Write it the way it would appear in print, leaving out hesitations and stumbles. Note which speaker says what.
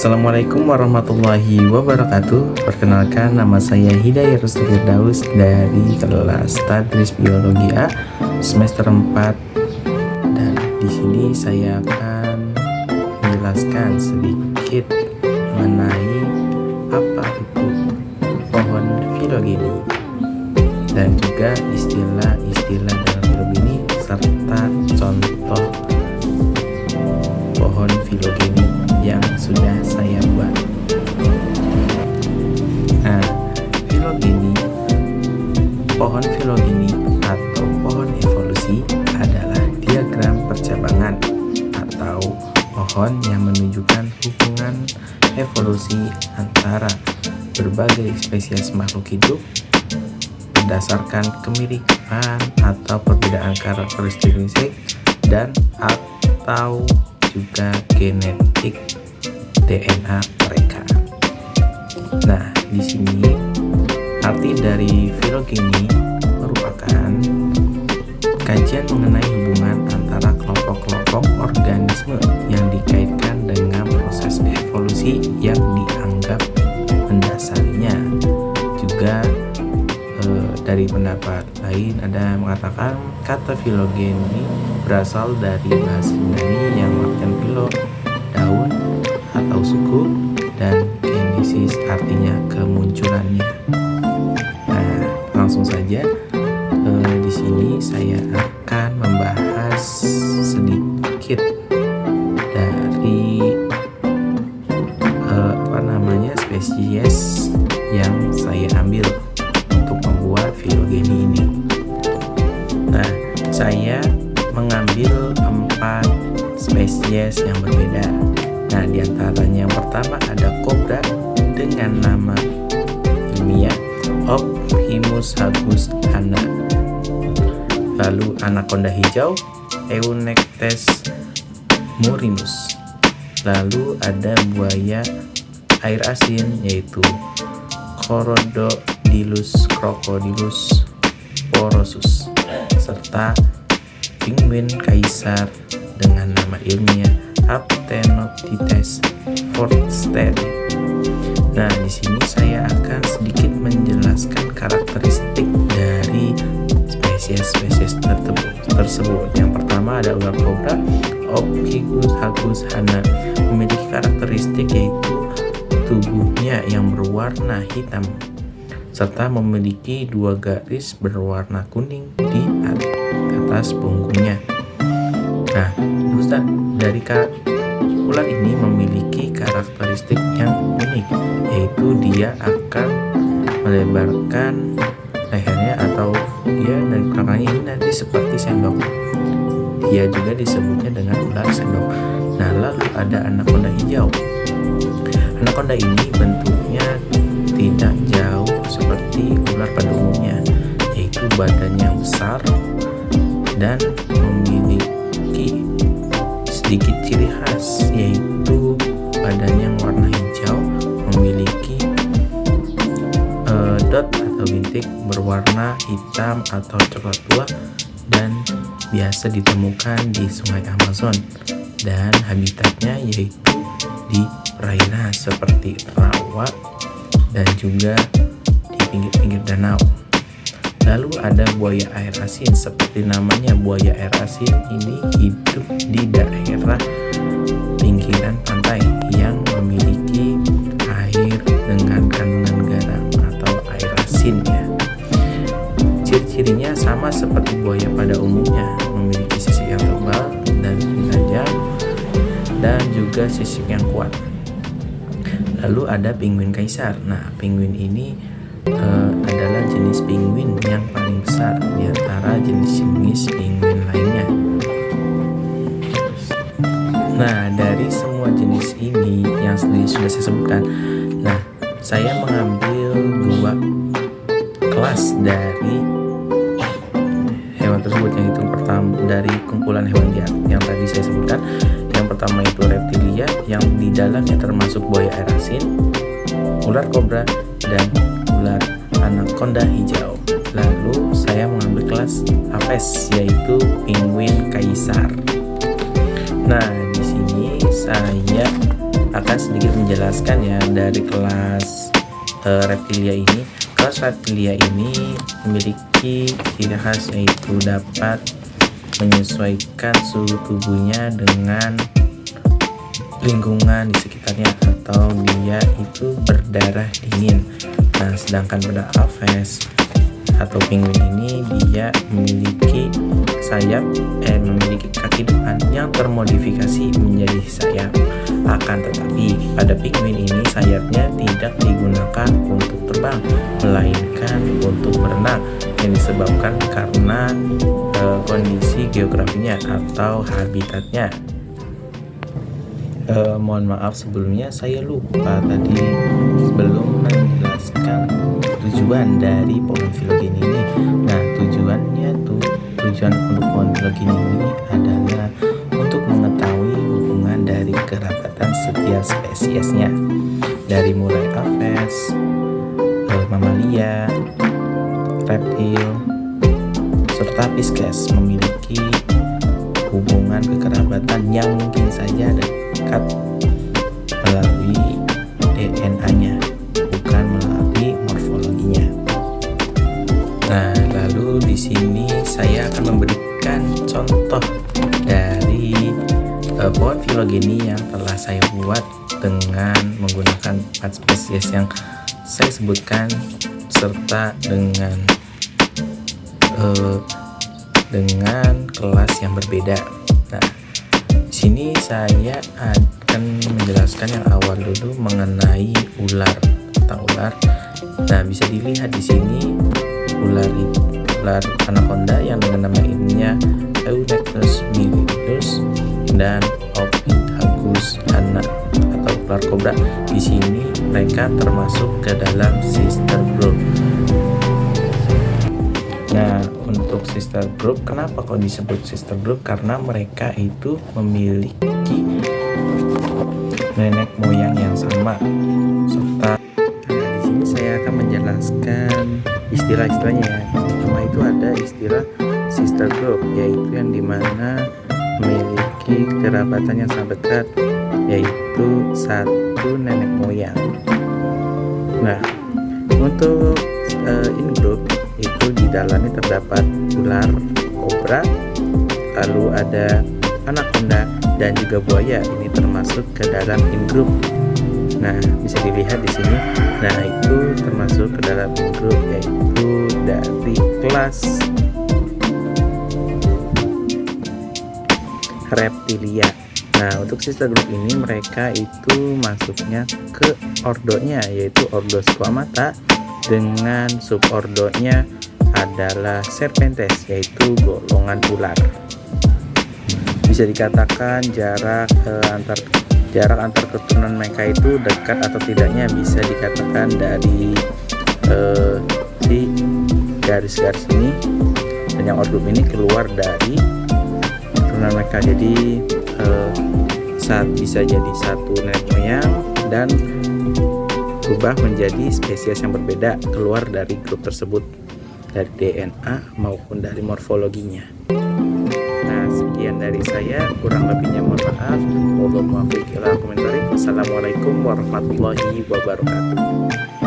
Speaker 1: Assalamualaikum warahmatullahi wabarakatuh. Perkenalkan, nama saya Hidayah Rusdi Firdaus dari kelas Tadris Biologi A semester 4. Dan di sini saya akan menjelaskan sedikit mengenai apa itu pohon filogeni dan juga istilah-istilah dalam filogeni serta contoh pohon filogeni yang sudah saya buat. Nah, pohon filogeni atau pohon evolusi adalah diagram percabangan atau pohon yang menunjukkan hubungan evolusi antara berbagai spesies makhluk hidup berdasarkan kemiripan atau perbedaan karakteristik dan atau juga genetik DNA mereka. Nah, di sini arti dari filogeni merupakan kajian mengenai hubungan antara kelompok-kelompok organisme yang dikaitkan dengan proses evolusi yang dianggap mendasarinya. Juga dari pendapat lain ada yang mengatakan kata filogeni berasal dari bahasa Yunani yang artinya filo, daun atau suku, dan genesis artinya kemunculannya. Nah, langsung saja di sini saya akan membahas sedikit dari spesies yang saya ambil untuk membuat filogeni ini. Nah, saya mengambil 4 spesies yang berbeda. Nah, diantaranya yang pertama ada kobra dengan nama ilmiah Ophimus hagus hana. Lalu anaconda hijau Eunectes murinus. Lalu ada buaya air asin yaitu Corodilus crocodilus porosus, serta penguin kaisar dengan nama ilmiah Aptenoptites forsteri. Nah, di sini saya akan sedikit menjelaskan karakteristik dari spesies-spesies tersebut. Yang pertama ada ular kobra Ophius hagus hana, memiliki karakteristik yaitu tubuhnya yang berwarna hitam serta memiliki 2 garis berwarna kuning di atas punggungnya. Nah, Ustaz, dari ular ini memiliki karakteristik yang unik, yaitu dia akan melebarkan lehernya atau dari belakangnya ini nanti seperti sendok. Dia juga disebutnya dengan ular sendok. Nah, lalu ada anaconda hijau. Anaconda ini bentuknya tidak jauh seperti ular pada umumnya, yaitu badannya yang besar dan memiliki sedikit ciri khas, yaitu badannya yang warna hijau, memiliki dot atau bintik berwarna hitam atau coklat tua dan biasa ditemukan di sungai Amazon, dan habitatnya yaitu di perairan seperti rawa dan juga di pinggir-pinggir danau. Lalu ada buaya air asin. Seperti namanya, buaya air asin ini hidup di daerah pinggiran pantai yang memiliki air dengan kandungan garam atau air asin ya. Ciri-cirinya sama seperti buaya pada umumnya, memiliki sisik yang tebal dan tajam dan juga sisik yang kuat. Lalu ada penguin kaisar. Nah, penguin ini adalah jenis penguin yang paling besar di antara jenis-jenis penguin lainnya. Nah, dari semua jenis ini yang sudah saya sebutkan, nah, saya mengambil 2 kelas dari hewan tersebut, yang itu pertama dari kumpulan hewan liar yang tadi saya sebutkan. Yang pertama itu reptilia, yang di dalamnya termasuk buaya air asin, ular kobra, dan ular anaconda hijau. Lalu saya mengambil kelas Apes, yaitu penguin kaisar. Nah, di sini saya akan sedikit menjelaskan ya dari kelas reptilia ini. Kelas reptilia ini memiliki ciri khas yaitu dapat menyesuaikan suhu tubuhnya dengan lingkungan di sekitarnya, atau dia itu berdarah dingin. Nah, sedangkan pada aves atau penguin ini dia memiliki sayap memiliki kaki depan yang termodifikasi menjadi sayap. Akan tetapi pada penguin ini sayapnya tidak digunakan untuk terbang, melainkan untuk berenang, yang disebabkan karena kondisi geografinya atau habitatnya. Mohon maaf sebelumnya saya lupa tadi sebelum menjelaskan tujuan dari pohon filogeni ini. Nah, tujuan untuk pohon filogeni ini adalah untuk mengetahui hubungan dari kerabatan setiap spesiesnya, dari mulai aves, mamalia, reptil, serta Pisces memiliki hubungan kekerabatan yang mungkin saja dekat melalui DNA-nya, bukan melalui morfologinya. Nah, lalu di sini saya akan memberikan contoh dari pohon filogeni yang telah saya buat dengan menggunakan 4 spesies yang saya sebutkan, serta dengan kelas yang berbeda. Nah, di sini saya akan menjelaskan yang awal dulu mengenai ular. Nah, bisa dilihat di sini ular anaconda yang dengan nama ilmiahnya Eunectes miridus dan Ophiuchus anak atau ular kobra. Di sini mereka termasuk ke dalam sister group. Nah, untuk sister group, kenapa kok disebut sister group? Karena mereka itu memiliki nenek moyang yang sama. Serta di sini saya akan menjelaskan istilah-istilahnya ya. Pertama itu ada istilah sister group, yaitu yang dimana memiliki kerabatan yang sangat dekat, yaitu satu nenek moyang. Nah, untuk in group itu di dalamnya terdapat ular kobra, lalu ada anaconda dan juga buaya. Ini termasuk ke dalam in group. Nah, bisa dilihat di sini. Nah, itu termasuk ke dalam in group, yaitu dari kelas reptilia. Nah, untuk sister group ini mereka itu masuknya ke ordonya, yaitu ordo Squamata, dengan subordonya adalah Serpentes, yaitu golongan ular. Bisa dikatakan jarak antar keturunan mereka itu dekat atau tidaknya bisa dikatakan dari si garis-garis ini, dan yang ordo ini keluar dari keturunan mereka. Jadi saat bisa jadi satu nenek moyang dan berubah menjadi spesies yang berbeda keluar dari grup tersebut, dari DNA maupun dari morfologinya. Nah, sekian dari saya, kurang lebihnya mohon maaf. Wassalamualaikum warahmatullahi wabarakatuh.